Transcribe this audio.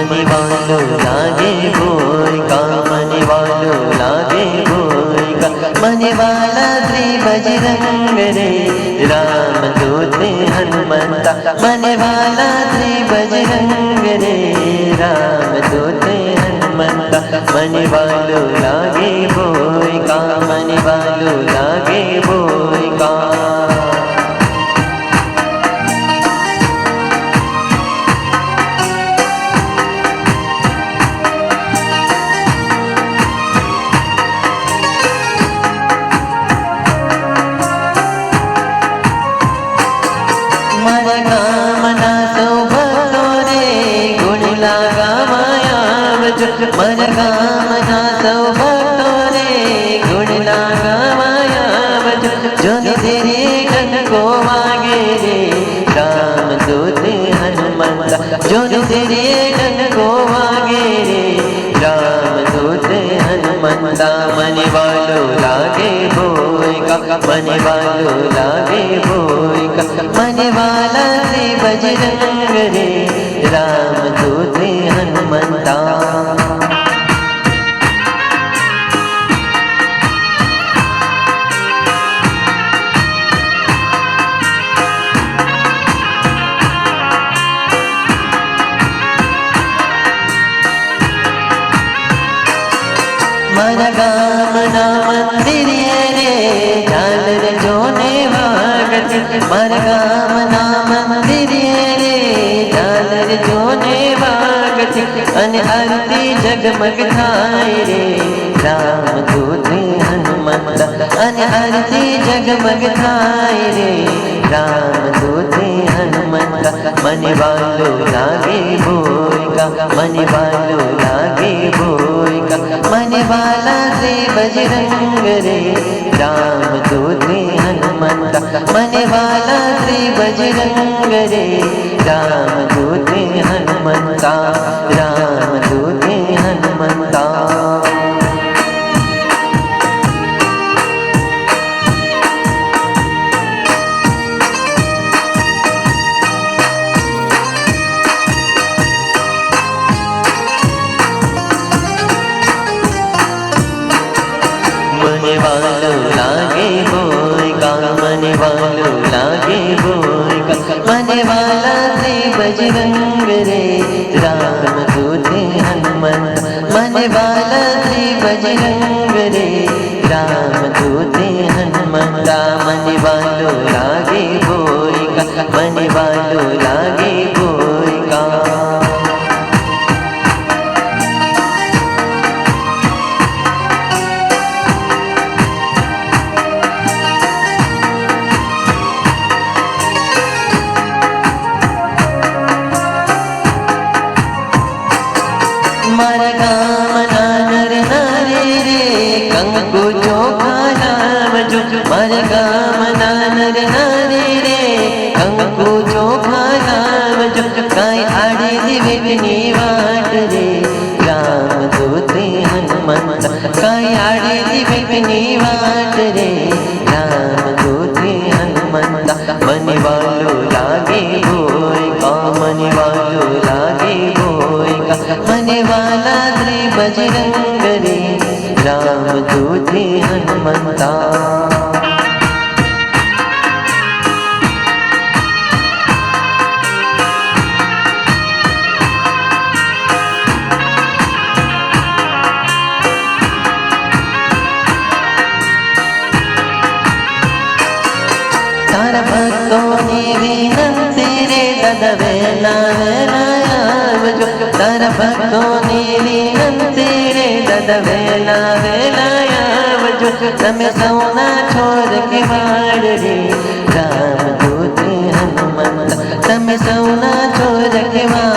Money वालो लागे भोई का, मनी वालो लागे भोई का। मनी वाला श्री बजरंग रे राम दूत हनुमंता, मनी वाला श्री बजरंग रे राम दूत हनुमंता। मनी वालो लागे भोई का, मनी वालो लागे भोई का। मनोकामना सौ भक्तो रे गुण लागा माया बज। मनोकामना सौ भक्तो रे गुण लागा माया बज। जोन तेरे गण को मांगे रे राम दूत हनुमंता, जोन तेरे गण को मांगे रे राम दूत हनुमंता। मनी वालो लागे भोई का, मनी वालो लागे भोई का। मनी वाला श्री बजरंग रे राम दूत हनुमंता। मनोकामना मंदिर रे झालर जोने वागत। मनोकामना मंदिर रे झालर जोने वागत। अन आरती जगमग थाय रे राम दूत हनुमंता। अन आरती जगमग थाय रे राम दूत हनुमंता। मनी वालो लागे भोई का, मनी वालो लागे भोई का। मनी वाला श्री बजरंग रे राम दूत हनुमंता। मनी वाला श्री बजरंग रे राम दूत हनुमंता, राम दूत हनुमंता। मनी वालो लागे भोई का, मनी वालो लागे भोई का। मनी वाला श्री बजरंग रे राम दूत हनुमंता। मनी वाला श्री बजरंग रे राम दूत हनुमंता। मनी वालो लागे भोई का, मनी वालो लागे भोई का। मनोकामना नर नारी रे कंकु चोखा नाम जो। मनोकामना नर नारी रे कंकु चोखा नाम जो। काई आड़े दिव्यनी वाट रे राम दूत हनुमंता। काई आड़े दिव्यनी वाट रे राम दूत हनुमंता। मनी वालो लागे भोई का, मनी वालो लागे भोई का। मनी वाला श्री बजरंग रे राम दूत हनुमंता। तारा भक्तों ने विनंती रे दादा वेला वेलाया बजो। तारा भक्तों ने विनंती रे दादा वेला वेलाया बजो। तमे सौना छोड़ के वाड़ रे राम दूत हनुमंता। तमे सौना छोड़ के वाड़